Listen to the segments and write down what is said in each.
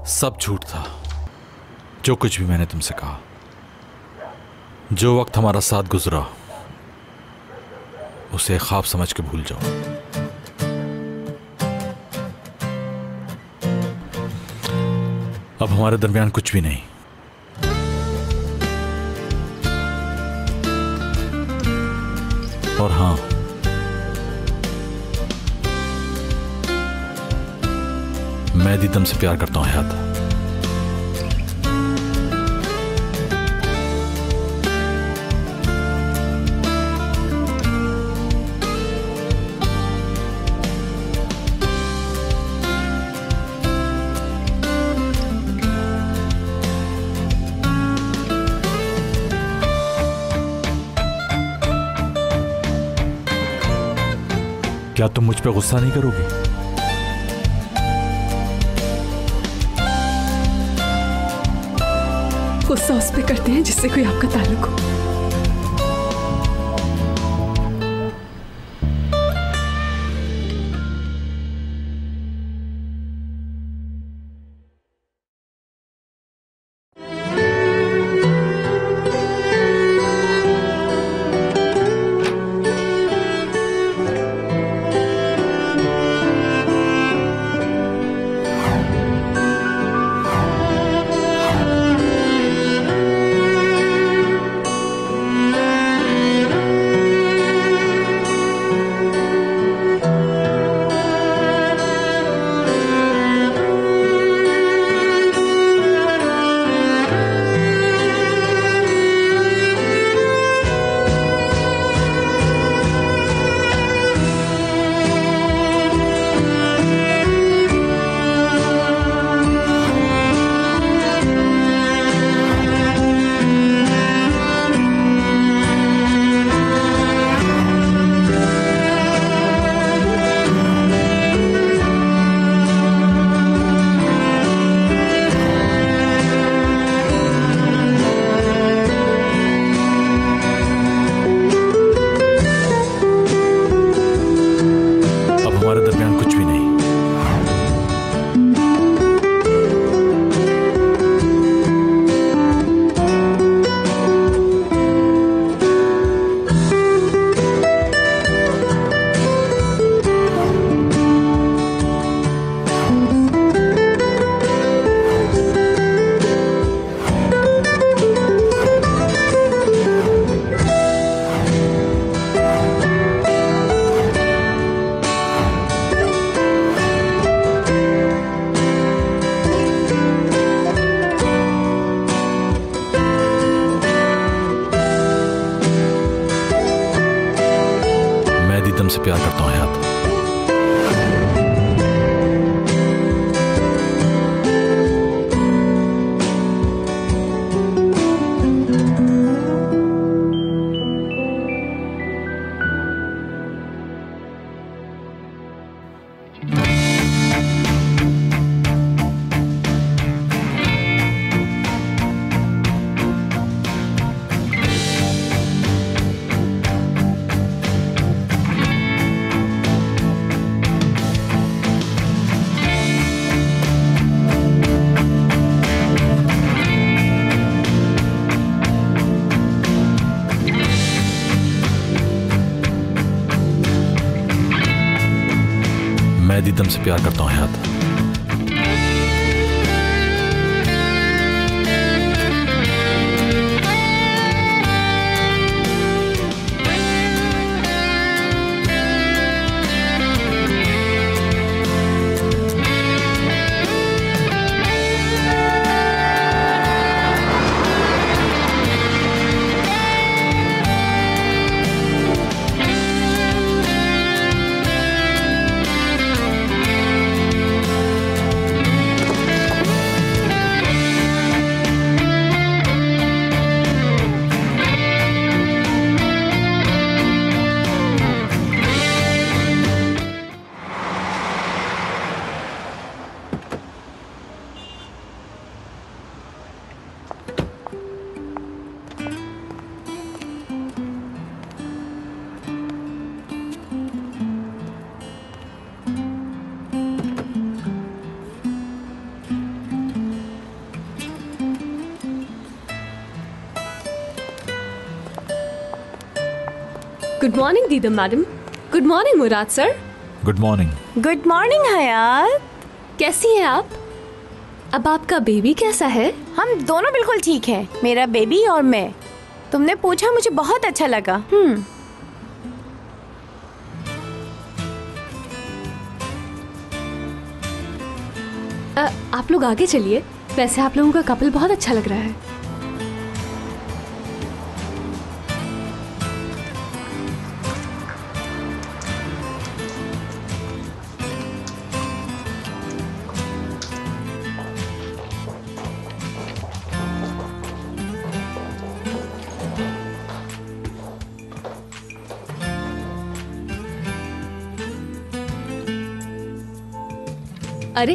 सब झूठ था। जो कुछ भी मैंने तुमसे कहा, जो वक्त हमारा साथ गुजरा, उसे ख्वाब समझ के भूल जाओ। अब हमारे दरमियान कुछ भी नहीं। और हाँ, मैं दीदम से प्यार करता हूं हयात। क्या तुम मुझ पे गुस्सा नहीं करोगे? गुस्सा उस पे करते हैं जिससे कोई आपका ताल्लुक हो। तुमसे प्यार करता हूं हयात। मैं दीदम से प्यार करता हूं Hayat. Good morning Dida madam. Good morning Murad sir. Good morning. Good morning Hayat. कैसी हैं आप? अब आपका बेबी कैसा है? हम दोनों बिल्कुल ठीक हैं, मेरा बेबी और मैं। तुमने पूछा, मुझे बहुत अच्छा लगा। आप लोग आगे चलिए। वैसे आप लोगों का कपल बहुत अच्छा लग रहा है। अरे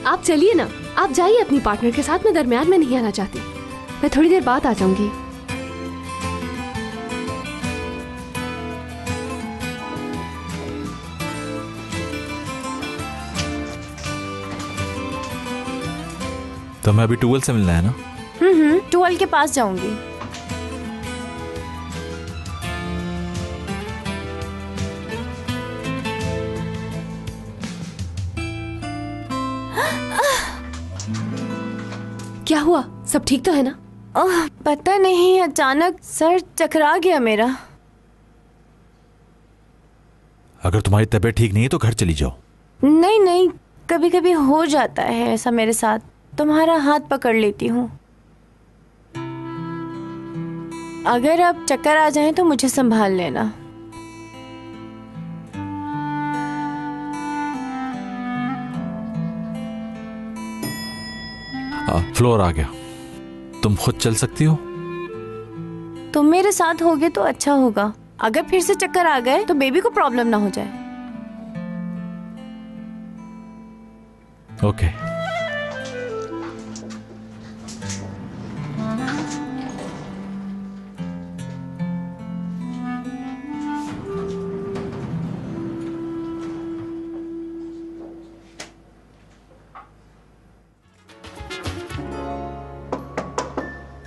आप चलिए ना, आप जाइए अपनी पार्टनर के साथ। मैं दरमियान में नहीं आना चाहती। मैं थोड़ी देर बाद आ जाऊंगी। तो मैं अभी टूवेल से मिलना है ना? टूवेल के पास जाऊंगी। क्या हुआ? सब ठीक तो है ना? ओह पता नहीं, अचानक सर चकरा गया मेरा। अगर तुम्हारी तबीयत ठीक नहीं है तो घर चली जाओ। नहीं नहीं, कभी कभी हो जाता है ऐसा मेरे साथ। तुम्हारा हाथ पकड़ लेती हूँ। अगर अब चक्कर आ जाए तो मुझे संभाल लेना। फ्लोर आ गया। तुम खुद चल सकती हो? तुम मेरे साथ होगे तो अच्छा होगा। अगर फिर से चक्कर आ गए तो बेबी को प्रॉब्लम ना हो जाए। ओके।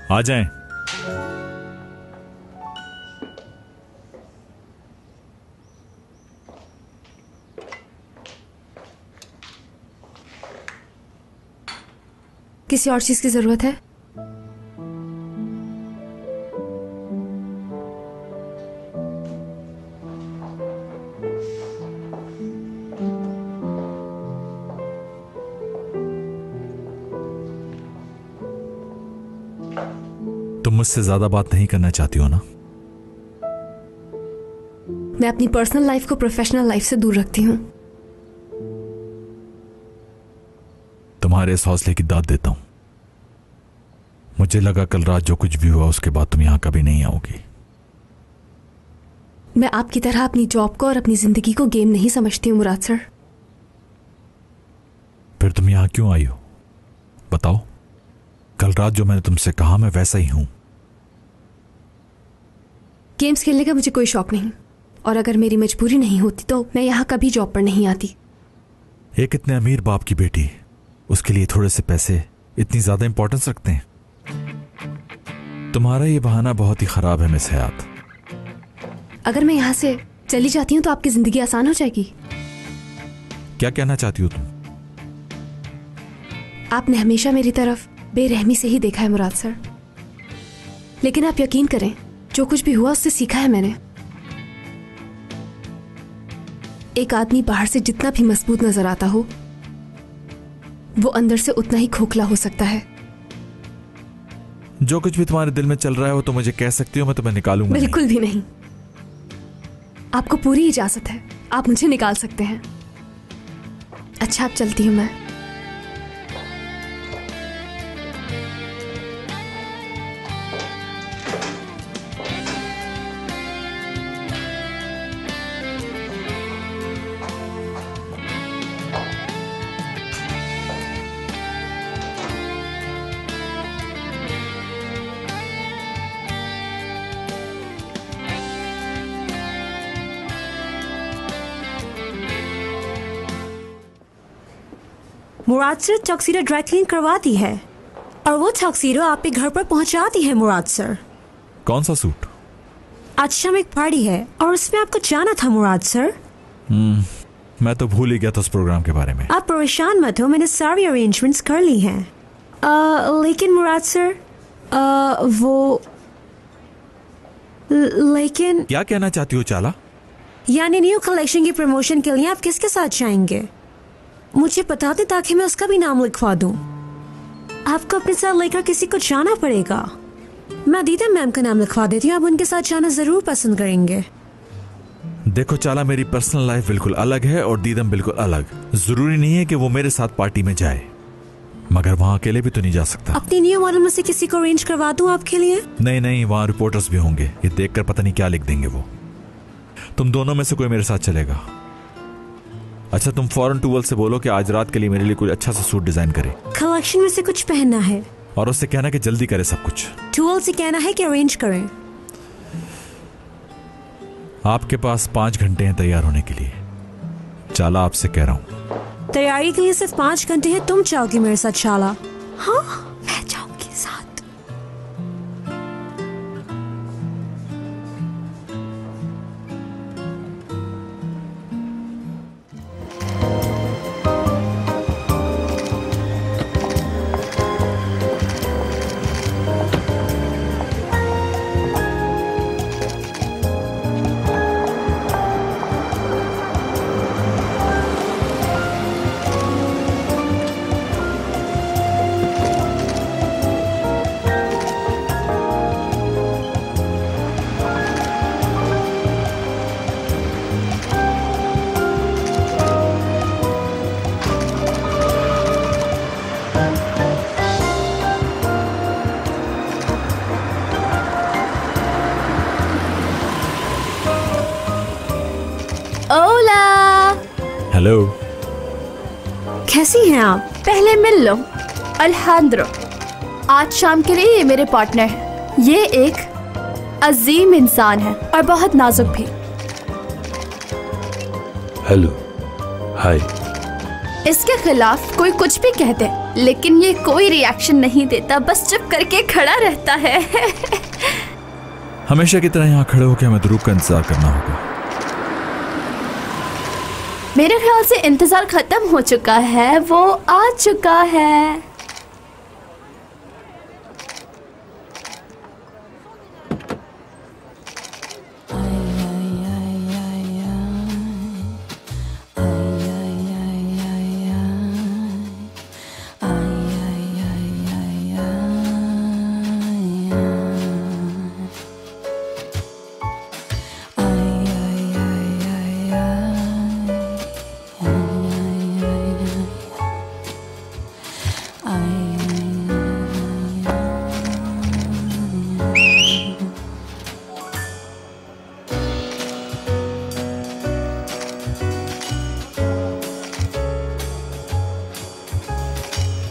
आ जाएं। किसी और चीज की जरूरत है? तुम मुझसे ज्यादा बात नहीं करना चाहती हो ना? मैं अपनी पर्सनल लाइफ को प्रोफेशनल लाइफ से दूर रखती हूँ। तुम्हारे इस हौसले की दाद देता हूं। मुझे लगा कल रात जो कुछ भी हुआ उसके बाद तुम यहां कभी नहीं आओगी। मैं आपकी तरह अपनी जॉब को और अपनी जिंदगी को गेम नहीं समझती हूँ मुराद सर। फिर तुम यहां क्यों आई हो बताओ? कल रात जो मैंने तुमसे कहा मैं वैसा ही हूं। गेम्स खेलने का मुझे कोई शौक नहीं, और अगर मेरी मजबूरी नहीं होती तो मैं यहाँ कभी जॉब पर नहीं आती। एक इतने अमीर बाप की बेटी, उसके लिए थोड़े से पैसे इतनी ज्यादा इंपॉर्टेंस रखते हैं? तुम्हारा ये बहाना बहुत ही खराब है मिस हयात। अगर मैं यहाँ से चली जाती हूँ तो आपकी जिंदगी आसान हो जाएगी। क्या कहना चाहती हो तुम? आपने हमेशा मेरी तरफ बेरहमी से ही देखा है मुराद सर, लेकिन आप यकीन करें, जो कुछ भी हुआ उससे सीखा है मैंने। एक आदमी बाहर से जितना भी मजबूत नजर आता हो, वो अंदर से उतना ही खोखला हो सकता है। जो कुछ भी तुम्हारे दिल में चल रहा है वो तो मुझे कह सकती हो, मैं तुम्हें निकालूंगा बिल्कुल भी नहीं। आपको पूरी इजाजत है, आप मुझे निकाल सकते हैं। अच्छा, अब चलती हूं मैं। मुराद सर, टक्सीडो ड्राई क्लीन करवाती है और वो टक्सीडो आप पे घर पर पहुंचाती है मुराद सर। कौन सा सूट? आज शाम एक पार्टी है और उसमें आपको जाना था मुराद सर। मैं तो भूल ही गया था उस प्रोग्राम के बारे में। आप परेशान मत हो, मैंने सारी अरेंजमेंट्स कर ली हैं। लेकिन मुराद सर लेकिन क्या कहना चाहती हो चाला? यानी न्यू कलेक्शन की प्रमोशन के लिए आप किसके साथ जाएंगे? मुझे बता दें ताकि मैं उसका भी नाम लिखवा दूं। आपको अपने साथ लेकर किसी को जाना पड़ेगा। मैं दीदा मैम का नाम लिखवा देती हूँ, आप उनके साथ जाना जरूर पसंद करेंगे। देखो चाला, मेरी पर्सनल लाइफ बिल्कुल अलग है और दीदम बिल्कुल अलग। जरूरी नहीं है कि वो मेरे साथ पार्टी में जाए, मगर वहाँ अकेले भी तो नहीं जा सकता। अपनी न्यू मॉडल में से किसी को अरेंज करवा दूं आपके लिए? नहीं, वहाँ रिपोर्टर्स भी होंगे, ये देखकर पता नहीं क्या लिख देंगे वो। तुम दोनों में से कोई मेरे साथ चलेगा। अच्छा, तुम फौरन टूवल से बोलो कि आज रात के लिए मेरे लिए कोई अच्छा सा सूट डिजाइन करे। कलेक्शन में से कुछ पहनना है और उससे कहना कि जल्दी करे सब कुछ। टूवल से कहना है कि अरेंज करें। आपके पास 5 घंटे हैं तैयार होने के लिए। चाला, आपसे कह रहा हूं। तैयारी के लिए सिर्फ 5 घंटे हैं। तुम चाहोगे मेरे साथ चाला? हाँ, मैं जाऊंगी साथ। हेलो, कैसी हैं आप? पहले मिल लो। अल्हांद्रो, आज शाम के लिए ये मेरे पार्टनर है। ये एक अजीम इंसान है और बहुत नाजुक भी। हेलो, हाय। इसके खिलाफ कोई कुछ भी कहते लेकिन ये कोई रिएक्शन नहीं देता, बस चुप करके खड़ा रहता है। हमेशा की तरह यहाँ खड़े होकर हमें ध्रुव का इंतजार करना होगा। मेरे ख्याल से इंतजार खत्म हो चुका है, वो आ चुका है।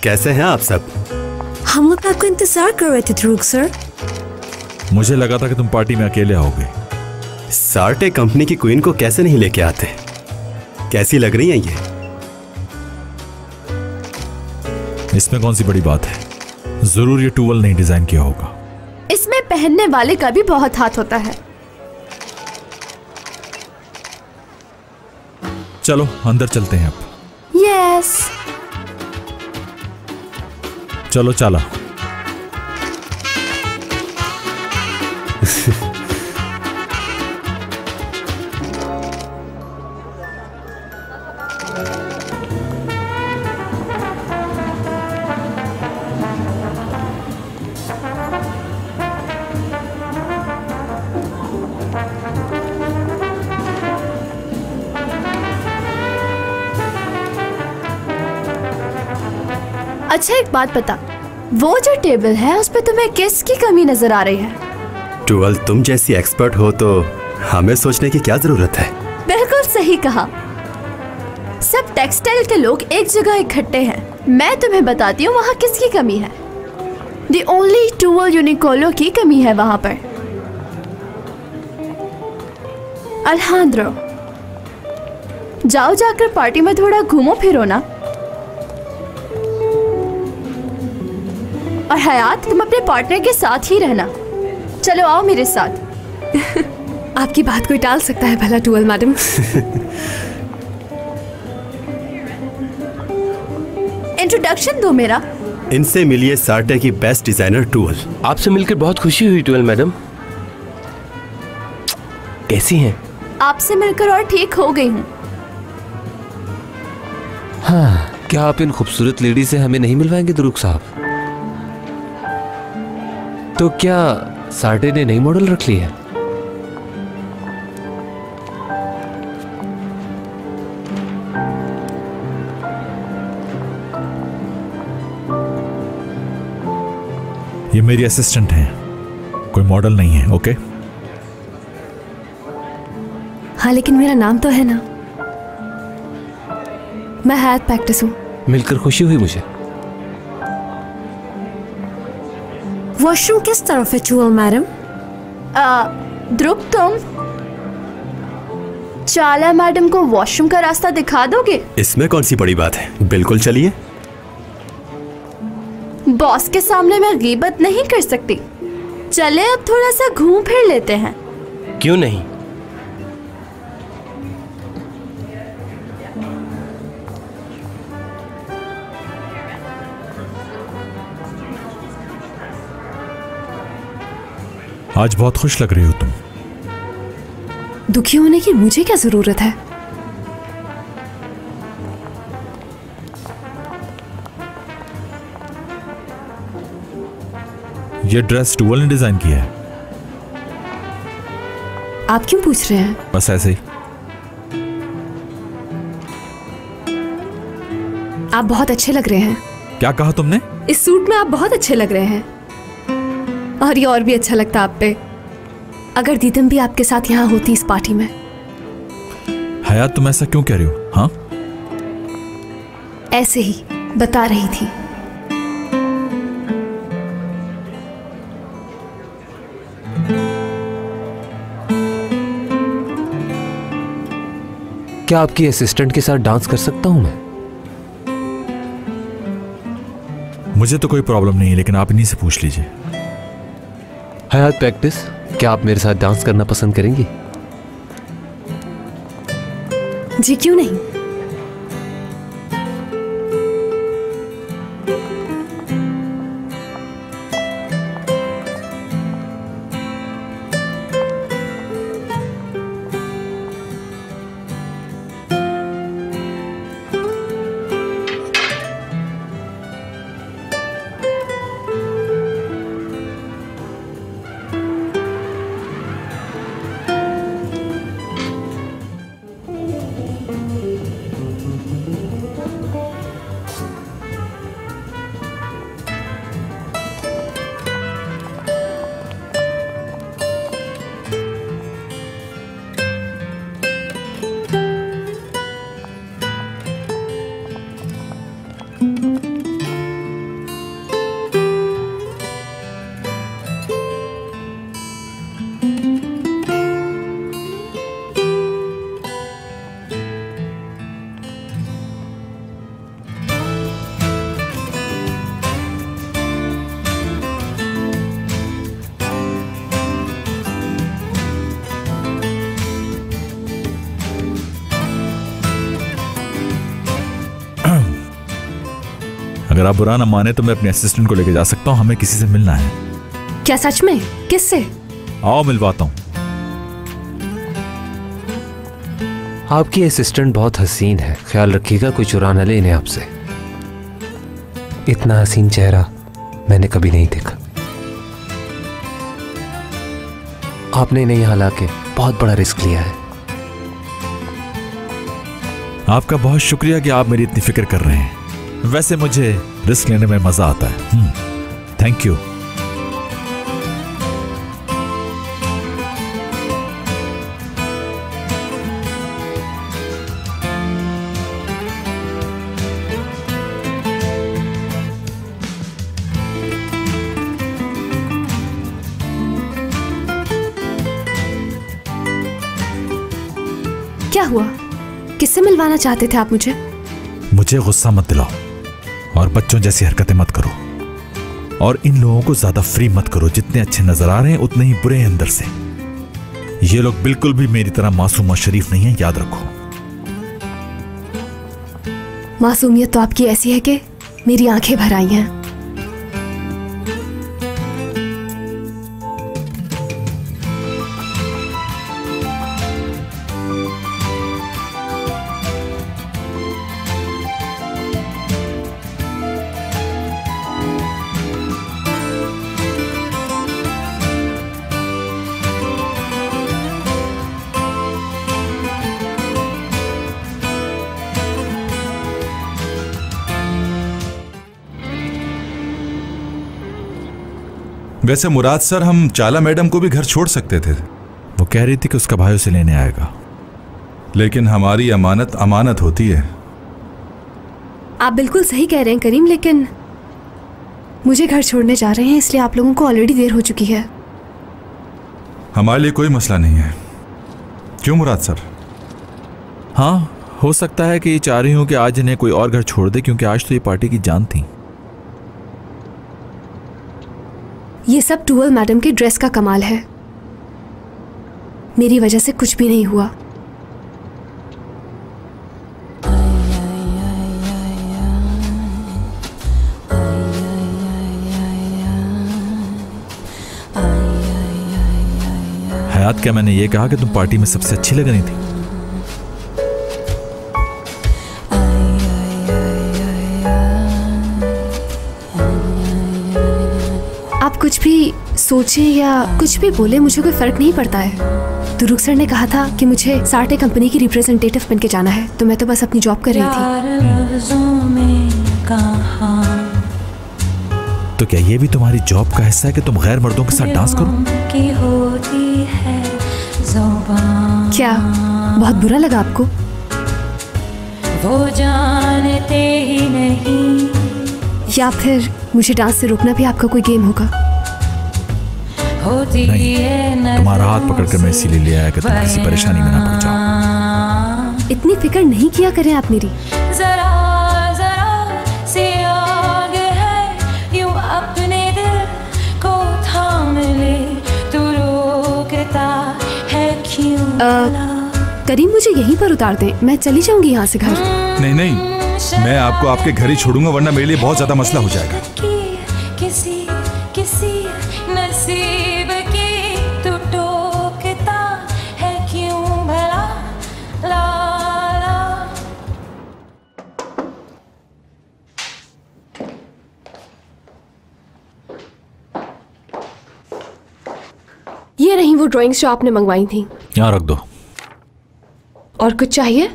कैसे हैं आप सब? हम लोग आपको इंतजार कर रहे थे ध्रुव सर। मुझे लगा था कि तुम पार्टी में अकेले आओगे। सार्टे कंपनी की क्वीन को कैसे नहीं लेके आते? कैसी लग रही हैं ये? इसमें कौन सी बड़ी बात है? जरूर ये टूवल नहीं डिजाइन किया होगा। इसमें पहनने वाले का भी बहुत हाथ होता है। चलो अंदर चलते हैं अब। यस। चलो चाला। अच्छा एक बात बता, वो जो टेबल है उस पे तुम्हें किसकी कमी नजर आ रही है? टूवल, तुम जैसी एक्सपर्ट हो तो हमें सोचने की क्या जरूरत है? बिल्कुल सही कहा। सब टेक्सटाइल के लोग एक जगह इकट्ठे हैं। मैं तुम्हें बताती हूँ वहाँ किसकी कमी है। दी ओनली टूवल यूनिकोलो की कमी है वहाँ पर। अल्हांद्रो, जाओ जाकर पार्टी में थोड़ा घूमो फिरो ना। और हयात, तुम अपने पार्टनर के साथ ही रहना। चलो आओ मेरे साथ। आपकी बात कोई टाल सकता है भला टूअल मैडम? इंट्रोडक्शन दो मेरा। इनसे मिलिए सार्टे की बेस्ट डिजाइनर टूअल। आपसे मिलकर बहुत खुशी हुई टूअल मैडम। कैसी हैं? आपसे मिलकर और ठीक हो गई हूँ। हाँ, क्या आप इन खूबसूरत लेडी से हमें नहीं मिलवाएंगे दुरुक साहब? तो क्या सार्टे ने नई मॉडल रख ली है? ये मेरी असिस्टेंट हैं, कोई मॉडल नहीं है। ओके? हाँ, लेकिन मेरा नाम तो है ना। मैं हयात पैक्टिस हूँ। मिलकर खुशी हुई मुझे। वॉशरूम किस तरफ है टूअल मैडम? ध्रुव, तुम चाला मैडम को वॉशरूम का रास्ता दिखा दोगे? इसमें कौन सी बड़ी बात है, बिल्कुल चलिए। बॉस के सामने मैं गीबत नहीं कर सकती। चले अब थोड़ा सा घूम फिर लेते हैं। क्यों नहीं? आज बहुत खुश लग रही हो तुम। दुखी होने की मुझे क्या जरूरत है? ये ड्रेस टूअल ने डिजाइन किया है। आप क्यों पूछ रहे हैं? बस ऐसे ही। आप बहुत अच्छे लग रहे हैं। क्या कहा तुमने? इस सूट में आप बहुत अच्छे लग रहे हैं। और ये और भी अच्छा लगता आप पे अगर दीदम भी आपके साथ यहाँ होती इस पार्टी में। हयात, तुम ऐसा क्यों कह रही हो? हाँ, ऐसे ही बता रही थी। क्या आपकी असिस्टेंट के साथ डांस कर सकता हूं मैं? मुझे तो कोई प्रॉब्लम नहीं है, लेकिन आप इन्हीं से पूछ लीजिए। हयात पैक्टिस, क्या आप मेरे साथ डांस करना पसंद करेंगी? जी क्यों नहीं। अगर आप बुरा ना माने तो मैं अपने असिस्टेंट को लेके जा सकता हूँ। हमें किसी से मिलना है। क्या सच में? किससे? आओ मिलवाता हूँ। आपकी असिस्टेंट बहुत हसीन है, ख्याल रखिएगा कोई चुरा न ले इन्हें आपसे। इतना हसीन चेहरा मैंने कभी नहीं देखा। आपने इन्हें यहाँ लाके बहुत बड़ा रिस्क लिया है। आपका बहुत शुक्रिया कि आप मेरी इतनी फिक्र कर रहे हैं। वैसे मुझे रिस्क लेने में मजा आता है। Thank you. क्या हुआ? किससे मिलवाना चाहते थे आप मुझे? मुझे गुस्सा मत दिलाओ और बच्चों जैसी हरकतें मत करो। और इन लोगों को ज्यादा फ्री मत करो। जितने अच्छे नजर आ रहे हैं उतने ही बुरे हैं अंदर से। ये लोग बिल्कुल भी मेरी तरह मासूम और शरीफ नहीं है, याद रखो। मासूमियत तो आपकी ऐसी है कि मेरी आंखें भर आई हैं। वैसे मुराद सर, हम चाला मैडम को भी घर छोड़ सकते थे। वो कह रही थी कि उसका भाई उसे लेने आएगा। लेकिन हमारी अमानत अमानत होती है। आप बिल्कुल सही कह रहे हैं करीम, लेकिन मुझे घर छोड़ने जा रहे हैं, इसलिए आप लोगों को ऑलरेडी देर हो चुकी है। हमारे लिए कोई मसला नहीं है, क्यों मुराद सर? हाँ, हो सकता है कि ये चाह रही हूं कि आज इन्हें कोई और घर छोड़ दे, क्योंकि आज तो ये पार्टी की जान थी। ये सब टूवल मैडम के ड्रेस का कमाल है। मेरी वजह से कुछ भी नहीं हुआ। हयात, क्या मैंने ये कहा कि तुम पार्टी में सबसे अच्छी लग रही थी? आप कुछ भी सोचे या कुछ भी बोले, मुझे कोई फर्क नहीं पड़ता है। दुरुक सर ने कहा था कि मुझे सार्टे कंपनी की रिप्रेजेंटेटिव बन के जाना है, तो मैं तो बस अपनी जॉब कर रही थी। तो क्या ये भी तुम्हारी जॉब का हिस्सा है कि तुम गैर मर्दों के साथ डांस करो? क्या बहुत बुरा लगा आपको? वो जानते ही नहीं, या फिर मुझे डांस से रोकना भी आपका कोई गेम होगा? नहीं, तुम्हारा हाथ पकड़कर मैं इसीलिए ले आया कि तुम किसी परेशानी में ना पड़ जाओ। इतनी फिक्र नहीं किया करें आप मेरी। जरा जरा सी आग है, यूं अपने दिल को थाम ले, तू रोकता है क्यों? करीम, मुझे यहीं पर उतार दें, मैं चली जाऊंगी यहाँ से घर। नहीं नहीं, मैं आपको आपके घर ही छोड़ूंगा, वरना मेरे लिए बहुत ज्यादा मसला हो जाएगा। किसी किसी नसीब की तू टोकता है क्यों भला? ला ला। ये रही वो ड्राइंग्स जो आपने मंगवाई थी। यहाँ रख दो। और कुछ चाहिए?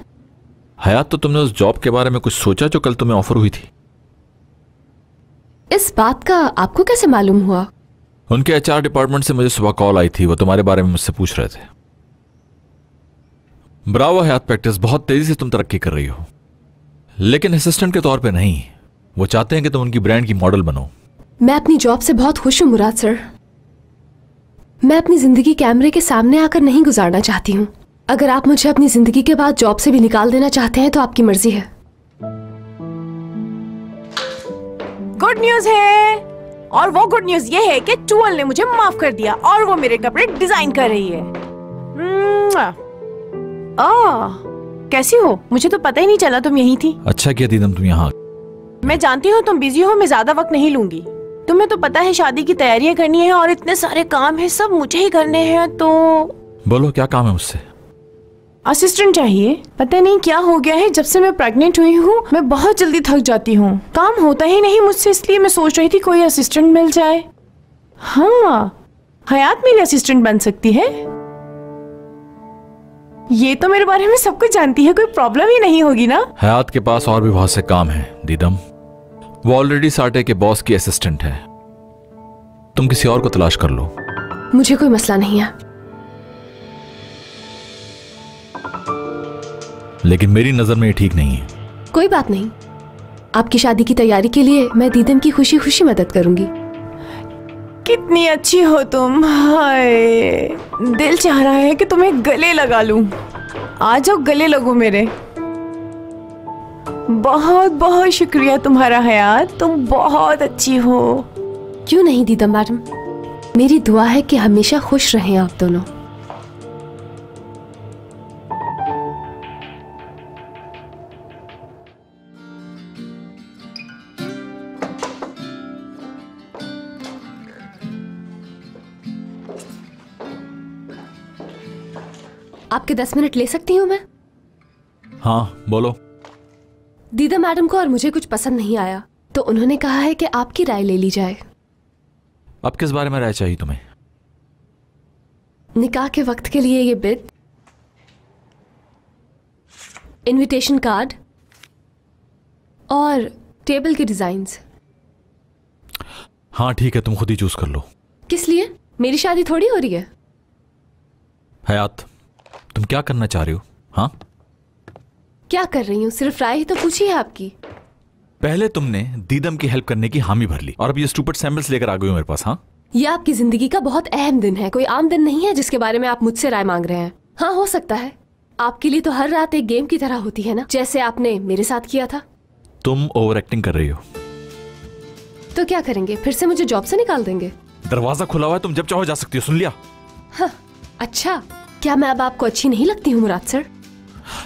हयात, तो तुमने उस जॉब के बारे में कुछ सोचा जो कल तुम्हें ऑफर हुई थी? इस बात का आपको कैसे मालूम हुआ? उनके एचआर डिपार्टमेंट से मुझे सुबह कॉल आई थी, वो तुम्हारे बारे में मुझसे पूछ रहे थे। ब्रावो हयात प्रैक्टिस, बहुत तेजी से तुम तरक्की कर रही हो, लेकिन असिस्टेंट के तौर पे नहीं। वो चाहते हैं कि तुम उनकी ब्रांड की मॉडल बनो। मैं अपनी जॉब से बहुत खुश हूँ मुराद सर। मैं अपनी जिंदगी कैमरे के सामने आकर नहीं गुजारना चाहती हूँ। अगर आप मुझे अपनी जिंदगी के बाद जॉब से भी निकाल देना चाहते हैं तो आपकी मर्जी है। गुड न्यूज है, और वो गुड न्यूज ये है कि टूवल ने मुझे माफ कर दिया और वो मेरे कपड़े डिजाइन कर रही है। कैसी हो? मुझे तो पता ही नहीं चला तुम यहीं थी। अच्छा किया दीदम तुम यहाँ। मैं जानती हूँ तुम बिजी हो, मैं ज्यादा वक्त नहीं लूंगी। तुम्हें तो पता है शादी की तैयारियां करनी है और इतने सारे काम है, सब मुझे ही करने हैं। तो बोलो क्या काम है मुझसे? असिस्टेंट चाहिए। पता नहीं क्या हो गया है, जब से मैं प्रेग्नेंट हुई हूँ मैं बहुत जल्दी थक जाती हूँ, काम होता ही नहीं मुझसे, इसलिए मैं सोच रही थी कोई असिस्टेंट मिल जाए। हाँ, हयात मेरी असिस्टेंट बन सकती है। ये तो मेरे बारे में सब कुछ जानती है, कोई प्रॉब्लम ही नहीं होगी ना? हयात के पास और भी बहुत से काम हैं दीदम। वो ऑलरेडी सार्टे के बॉस की असिस्टेंट है। तुम किसी और को तलाश कर लो। मुझे कोई मसला नहीं है, लेकिन मेरी नजर में ये ठीक नहीं है। कोई बात नहीं। आपकी शादी की तैयारी के लिए मैं दीदम की खुशी खुशी मदद करूंगी। कितनी अच्छी हो तुम, हाय दिल चाह रहा है कि तुम्हें गले लगा लूं। आ जाओ गले लगो मेरे। बहुत बहुत शुक्रिया तुम्हारा हयात, तुम बहुत अच्छी हो। क्यों नहीं दीदम मैडम, मेरी दुआ है कि हमेशा खुश रहें आप दोनों। आपके 10 मिनट ले सकती हूँ मैं? हाँ बोलो। दीदा मैडम को और मुझे कुछ पसंद नहीं आया, तो उन्होंने कहा है कि आपकी राय ले ली जाए। अब किस बारे में राय चाहिए तुम्हें? निकाह के वक्त के लिए ये बिद, इनविटेशन कार्ड और टेबल के डिजाइन्स। हाँ ठीक है, तुम खुद ही चूज कर लो। किस लिए? मेरी शादी थोड़ी हो रही है। हयात, तुम क्या करना चाह रही हो? हाँ क्या कर रही हूँ, सिर्फ राय ही तो पूछी है आपकी। पहले तुमने दीदम की हेल्प करने की हामी भर ली और अब ये स्टूपिड सैंपल्स लेकर आ गई हो मेरे पास। हाँ, ये आपकी जिंदगी का बहुत अहम दिन है, कोई आम दिन नहीं है जिसके बारे में आप मुझसे राय मांग रहे हैं। हाँ हो सकता है, आपके लिए तो हर रात एक गेम की तरह होती है ना, जैसे आपने मेरे साथ किया था। तुम ओवर एक्टिंग कर रही हो। तो क्या करेंगे, फिर से मुझे जॉब से निकाल देंगे? दरवाजा खुला हुआ है, तुम जब चाहो जा सकती हो, सुन लिया? हाँ, अच्छा, क्या मैं अब आपको अच्छी नहीं लगती हूँ मुराद सर?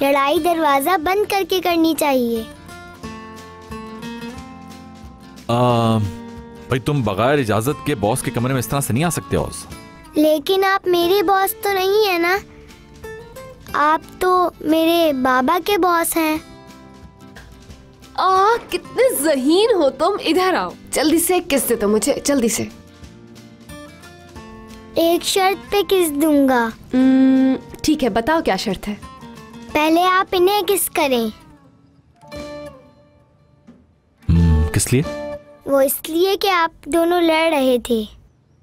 लड़ाई दरवाजा बंद करके करनी चाहिए। भाई तुम बगैर इजाजत के बॉस के कमरे में इस तरह से नहीं आ सकते हो। लेकिन आप मेरे बॉस तो नहीं है ना, आप तो मेरे बाबा के बॉस हैं। कितने ज़हीन हो तुम, इधर आओ, जल्दी से किस दे तो मुझे, जल्दी से। एक शर्त पे किस दूंगा। ठीक है, बताओ क्या शर्त है? पहले आप इन्हें किस करें। किस लिए? वो इसलिए कि आप दोनों लड़ रहे थे।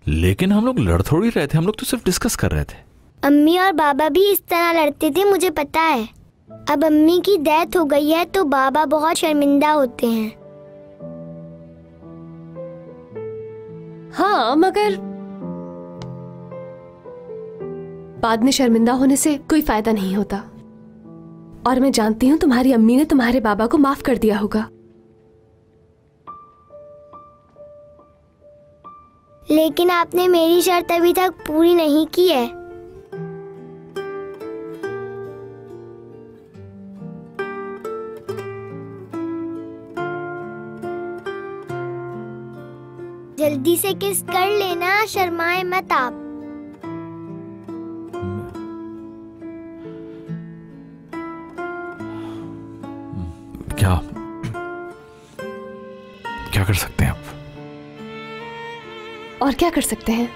लेकिन हम लोग लड़ थोड़ी रहे थे, हम लोग तो सिर्फ डिस्कस कर रहे थे। अम्मी और बाबा भी इस तरह लड़ते थे, मुझे पता है। अब अम्मी की डेथ हो गई है तो बाबा बहुत शर्मिंदा होते हैं। हाँ, मगर बाद में शर्मिंदा होने से कोई फायदा नहीं होता। और मैं जानती हूँ तुम्हारी अम्मी ने तुम्हारे बाबा को माफ कर दिया होगा। लेकिन आपने मेरी शर्त अभी तक पूरी नहीं की है। जल्दी से किस कर लेना, शर्माए मत आप। क्या कर सकते हैं अब? और क्या कर सकते हैं,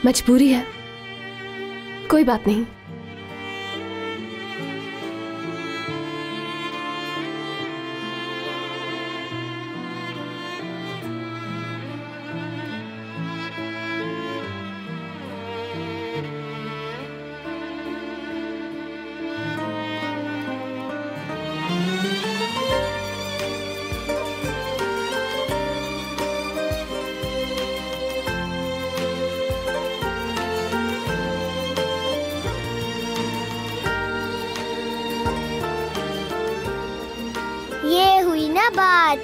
मजबूरी है, कोई बात नहीं। ये हुई ना बात।